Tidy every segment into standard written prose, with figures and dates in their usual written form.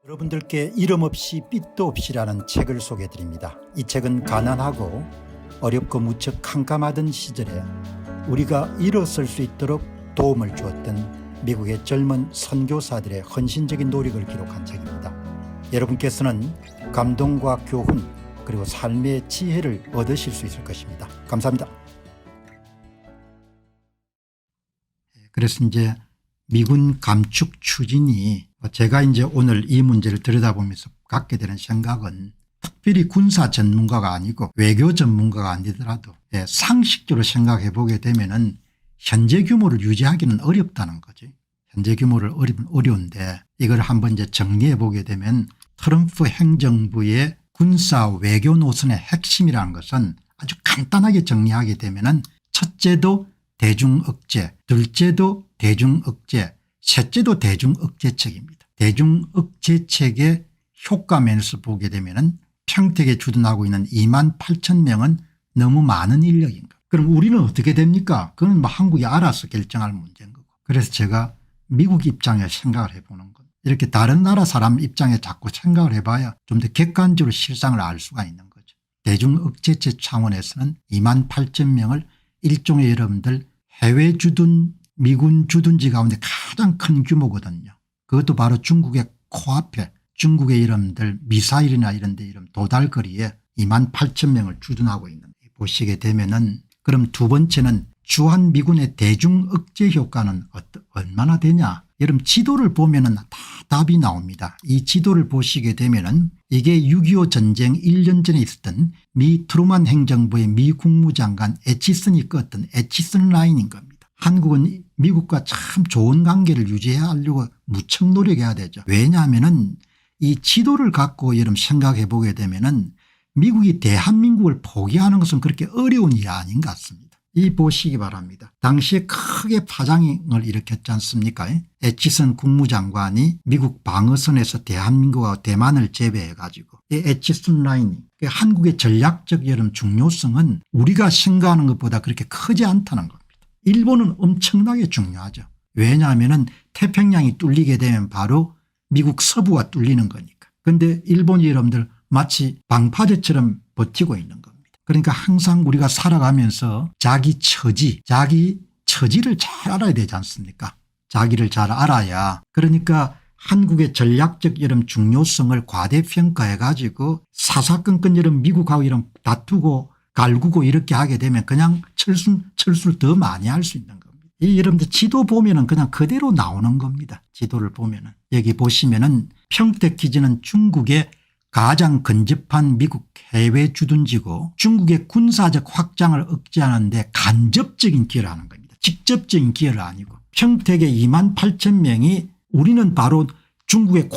여러분들께 이름 없이 빛도 없이라는 책을 소개해드립니다. 이 책은 가난하고 어렵고 무척 캄캄하던 시절에 우리가 일어설 수 있도록 도움을 주었던 미국의 젊은 선교사들의 헌신적인 노력을 기록한 책입니다. 여러분께서는 감동과 교훈 그리고 삶의 지혜를 얻으실 수 있을 것입니다. 감사합니다. 그래서 이제 미군 감축 추진이 제가 이제 오늘 이 문제를 들여다보면서 갖게 되는 생각은 특별히 군사 전문가가 아니고 외교 전문가가 아니더라도 상식적으로 생각해 보게 되면은 현재 규모를 유지하기는 어렵다는 거지. 현재 규모를 어려운데 이걸 한번 이제 정리해 보게 되면 트럼프 행정부의 군사 외교 노선의 핵심이라는 것은 아주 간단하게 정리하게 되면은 첫째도 대중억제, 둘째도 대중억제, 셋째도 대중억제책입니다. 대중억제책의 효과 면에서 보게 되면은 평택에 주둔하고 있는 2만 8천 명은 너무 많은 인력인가. 그럼 우리는 어떻게 됩니까? 그건 뭐 한국이 알아서 결정할 문제인 거고. 그래서 제가 미국 입장에 생각을 해보는 것. 이렇게 다른 나라 사람 입장에 자꾸 생각을 해봐야 좀 더 객관적으로 실상을 알 수가 있는 거죠. 대중억제책 차원에서는 2만 8천 명을 일종의 여러분들 해외 주둔 미군 주둔지 가운데 가장 큰 규모거든요. 그것도 바로 중국의 코앞에 중국의 여러분들 미사일이나 이런 데 이런 도달거리에 2만 8천 명을 주둔하고 있는 보시게 되면은 그럼 두 번째는 주한미군의 대중억제 효과는 얼마나 되냐. 여러분 지도를 보면은 다 답이 나옵니다. 이 지도를 보시게 되면은 이게 6.25 전쟁 1년 전에 있었던 미 트루만 행정부의 미 국무장관 애치슨이 껐던 애치슨 라인인 겁니다. 한국은 미국과 참 좋은 관계를 유지해야 하려고 무척 노력해야 되죠. 왜냐하면은 이 지도를 갖고 여러분 생각해 보게 되면은 미국이 대한민국을 포기하는 것은 그렇게 어려운 일이 아닌 것 같습니다. 이 보시기 바랍니다. 당시에 크게 파장을 일으켰지 않습니까? 애치슨 국무장관이 미국 방어선에서 대한민국과 대만을 제외해 가지고 이 애치슨 라인이 한국의 전략적 여름 중요성은 우리가 생각하는 것보다 그렇게 크지 않다는 겁니다. 일본은 엄청나게 중요하죠. 왜냐하면 태평양이 뚫리게 되면 바로 미국 서부가 뚫리는 거니까. 그런데 일본이 여러분들 마치 방파제처럼 버티고 있는 겁니다. 그러니까 항상 우리가 살아가면서 자기 처지를 잘 알아야 되지 않습니까? 자기를 잘 알아야. 그러니까 한국의 전략적 이런 중요성을 과대평가해 가지고 사사건건 이런 미국하고 이런 다투고 갈구고 이렇게 하게 되면 그냥 철수를 더 많이 할 수 있는 겁니다. 이 여러분들 지도 보면은 그냥 그대로 나오는 겁니다. 지도를 보면은 여기 보시면은 평택 기지는 중국의 가장 근접한 미국 해외 주둔지고 중국의 군사적 확장을 억제하는데 간접적인 기여를 하는 겁니다. 직접적인 기여를 아니고 평택의 2만 8천 명이 우리는 바로 중국의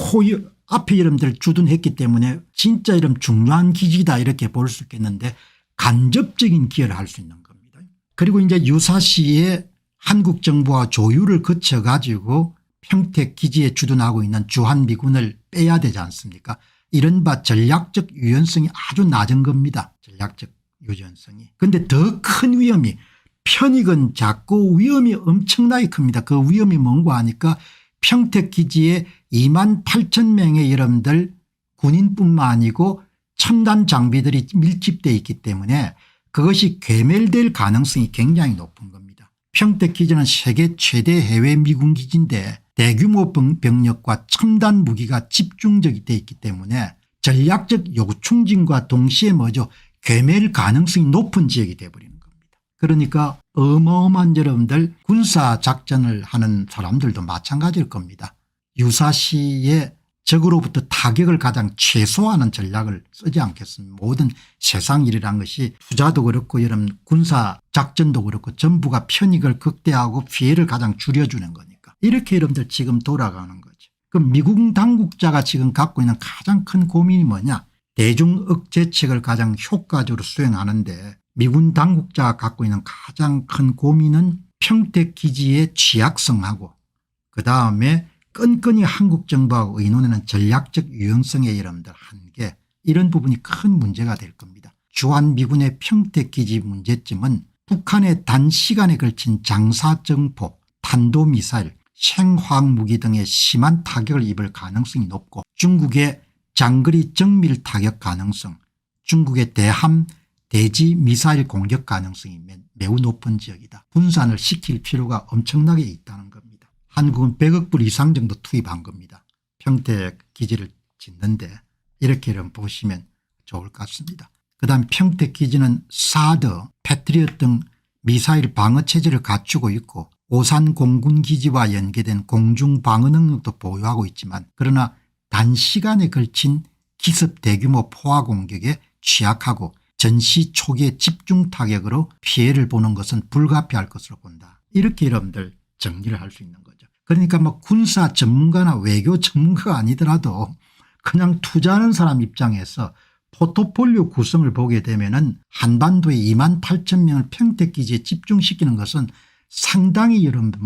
앞에 여러분들 주둔했기 때문에 진짜 이런 중요한 기지다 이렇게 볼 수 있겠는데 간접적인 기여를 할 수 있는 겁니다. 그리고 이제 유사시에 한국 정부와 조율을 거쳐 가지고 평택 기지에 주둔하고 있는 주한미군을 빼야 되지 않습니까? 이른바 전략적 유연성이 아주 낮은 겁니다. 전략적 유연성이. 그런데 더 큰 위험이 편익은 작고 위험이 엄청나게 큽니다. 그 위험이 뭔가 하니까 평택 기지에 2만 8천 명의 여러분들 군인뿐만 아니고 첨단 장비들이 밀집되어 있기 때문에 그것이 괴멸될 가능성이 굉장히 높은 겁니다. 평택 기지는 세계 최대 해외 미군 기지인데 대규모 병력과 첨단 무기가 집중적이 되어 있기 때문에 전략적 요충진과 동시에 괴멸 가능성이 높은 지역이 되어버리는 겁니다. 그러니까 어마어마한 여러분들 군사작전을 하는 사람들도 마찬가지일 겁니다. 유사시에 적으로부터 타격을 가장 최소화하는 전략을 쓰지 않겠습니까? 모든 세상 일이란 것이 투자도 그렇고 여러분 군사작전도 그렇고 전부가 편익을 극대화하고 피해를 가장 줄여주는 거니까. 이렇게 여러분들 지금 돌아가는 거죠. 그럼 미국 당국자가 지금 갖고 있는 가장 큰 고민이 뭐냐. 대중억제책을 가장 효과적으로 수행하는데 미군 당국자가 갖고 있는 가장 큰 고민은 평택 기지의 취약성하고 그다음에 끈끈이 한국 정부하고 의논하는 전략적 유연성의 여러분들 한계 이런 부분이 큰 문제가 될 겁니다. 주한미군의 평택기지 문제점은 북한의 단시간에 걸친 장사정포 탄도미사일 생화학무기 등의 심한 타격을 입을 가능성이 높고 중국의 장거리 정밀 타격 가능성, 중국의 대함 대지 미사일 공격 가능성이 매우 높은 지역이다. 분산을 시킬 필요가 엄청나게 있다는 겁니다. 한국은 100억 불 이상 정도 투입한 겁니다. 평택 기지를 짓는데 이렇게 보시면 좋을 것 같습니다. 그다음 평택 기지는 사드, 패트리엇 등 미사일 방어체제를 갖추고 있고 오산 공군기지와 연계된 공중방어 능력도 보유하고 있지만 그러나 단시간에 걸친 기습 대규모 포화 공격에 취약하고 전시 초기의 집중 타격으로 피해를 보는 것은 불가피할 것으로 본다. 이렇게 여러분들 정리를 할 수 있는 거죠. 그러니까 뭐 군사 전문가나 외교 전문가가 아니더라도 그냥 투자하는 사람 입장에서 포트폴리오 구성을 보게 되면은 한반도에 28,000명을 평택기지에 집중시키는 것은 상당히 여러분들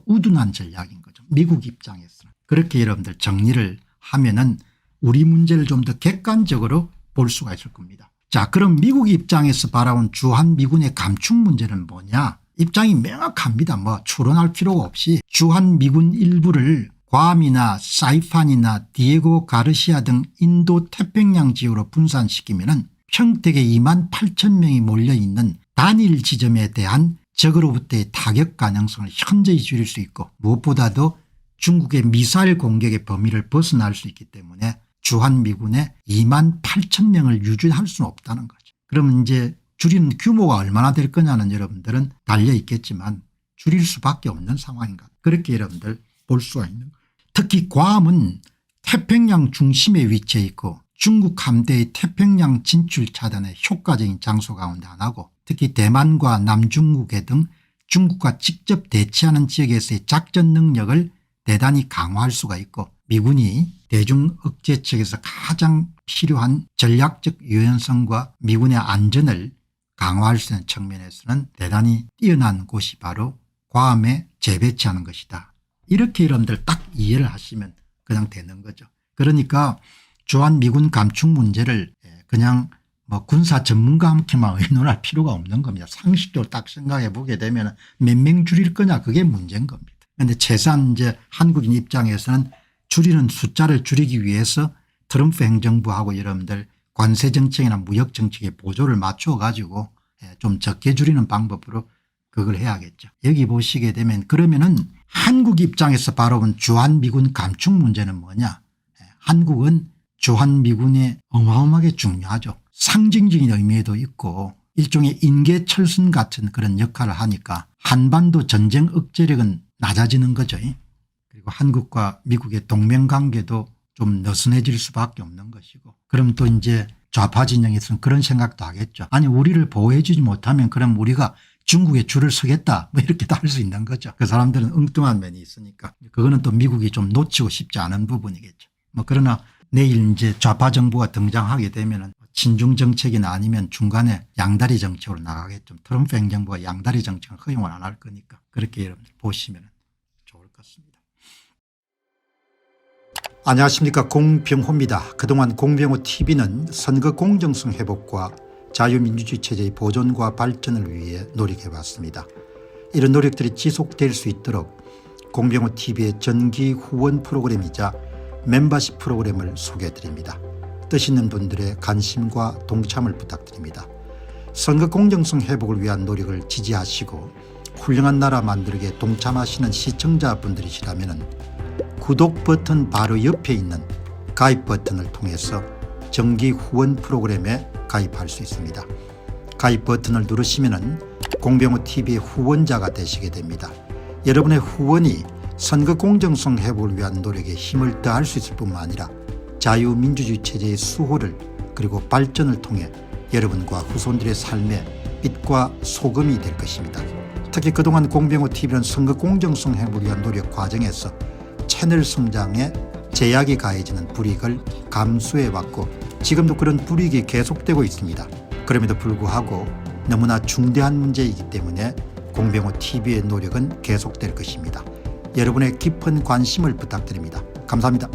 우둔한 전략인 거죠. 미국 입장에서는. 그렇게 여러분들 정리를 하면은 우리 문제를 좀 더 객관적으로 볼 수가 있을 겁니다. 자, 그럼 미국 입장에서 바라본 주한미군의 감축 문제는 뭐냐? 입장이 명확합니다. 뭐 추론할 필요가 없이 주한미군 일부를 괌이나 사이판이나 디에고 가르시아 등 인도 태평양 지역으로 분산시키면은 평택에 28,000명이 몰려있는 단일 지점에 대한 적으로부터의 타격 가능성을 현저히 줄일 수 있고 무엇보다도 중국의 미사일 공격의 범위를 벗어날 수 있기 때문에 주한미군의 28,000명을 유지할 수는 없다는 거죠. 그러면 이제 줄이는 규모가 얼마나 될 거냐는 여러분들은 달려 있겠지만 줄일 수밖에 없는 상황인가. 그렇게 여러분들 볼 수가 있는 거예요. 특히 괌은 태평양 중심에 위치해 있고 중국 함대의 태평양 진출 차단에 효과적인 장소 가운데 하나고 특히 대만과 남중국해 등 중국과 직접 대치하는 지역에서의 작전 능력을 대단히 강화할 수가 있고 미군이 대중 억제 측에서 가장 필요한 전략적 유연성과 미군의 안전을 강화할 수 있는 측면에서는 대단히 뛰어난 곳이 바로 괌에 재배치하는 것이다. 이렇게 여러분들 딱 이해를 하시면 그냥 되는 거죠. 그러니까 주한미군 감축 문제를 그냥 뭐 군사 전문가한테만 의논할 필요가 없는 겁니다. 상식적으로 딱 생각해 보게 되면 몇 명 줄일 거냐 그게 문제인 겁니다. 그런데 최소한 이제 한국인 입장에서는 줄이는 숫자를 줄이기 위해서 트럼프 행정부하고 여러분들 관세 정책이나 무역 정책에 보조를 맞춰 가지고 좀 적게 줄이는 방법으로 그걸 해야겠죠. 여기 보시게 되면 그러면은 한국 입장에서 바라본 주한미군 감축 문제는 뭐냐. 한국은 주한미군이 어마어마하게 중요하죠. 상징적인 의미도 있고 일종의 인계철선 같은 그런 역할을 하니까 한반도 전쟁 억제력은 낮아지는 거죠. 그리고 한국과 미국의 동맹관계도 좀 느슨해질 수밖에 없는 것이고 그럼 또 이제 좌파 진영에서는 그런 생각도 하겠죠. 아니 우리를 보호해 주지 못하면 그럼 우리가 중국에 줄을 서겠다 뭐 이렇게도 할 수 있는 거죠. 그 사람들은 엉뚱한 면이 있으니까 그거는 또 미국이 좀 놓치고 싶지 않은 부분이겠죠. 뭐 그러나 내일 이제 좌파 정부가 등장하게 되면은 친중 정책이나 아니면 중간에 양다리 정책으로 나가겠죠. 트럼프 행정부가 양다리 정책을 허용을 안 할 거니까 그렇게 여러분들 보시면 좋을 것 같습니다. 안녕하십니까, 공병호입니다. 그동안 공병호 TV는 선거 공정성 회복과 자유민주주의 체제의 보존과 발전을 위해 노력해왔습니다. 이런 노력들이 지속될 수 있도록 공병호 TV의 정기 후원 프로그램이자 멤버십 프로그램을 소개해드립니다. 뜻 있는 분들의 관심과 동참을 부탁드립니다. 선거 공정성 회복을 위한 노력을 지지하시고 훌륭한 나라 만들기에 동참하시는 시청자분들이시라면 구독 버튼 바로 옆에 있는 가입 버튼을 통해서 정기 후원 프로그램에 가입할 수 있습니다. 가입 버튼을 누르시면 공병호TV의 후원자가 되시게 됩니다. 여러분의 후원이 선거 공정성 회복을 위한 노력에 힘을 더할 수 있을 뿐만 아니라 자유민주주의 체제의 수호를 그리고 발전을 통해 여러분과 후손들의 삶에 빛과 소금이 될 것입니다. 특히 그동안 공병호TV는 선거 공정성 회복을 위한 노력 과정에서 채널 성장에 제약이 가해지는 불이익을 감수해왔고 지금도 그런 불이익이 계속되고 있습니다. 그럼에도 불구하고 너무나 중대한 문제이기 때문에 공병호TV의 노력은 계속될 것입니다. 여러분의 깊은 관심을 부탁드립니다. 감사합니다.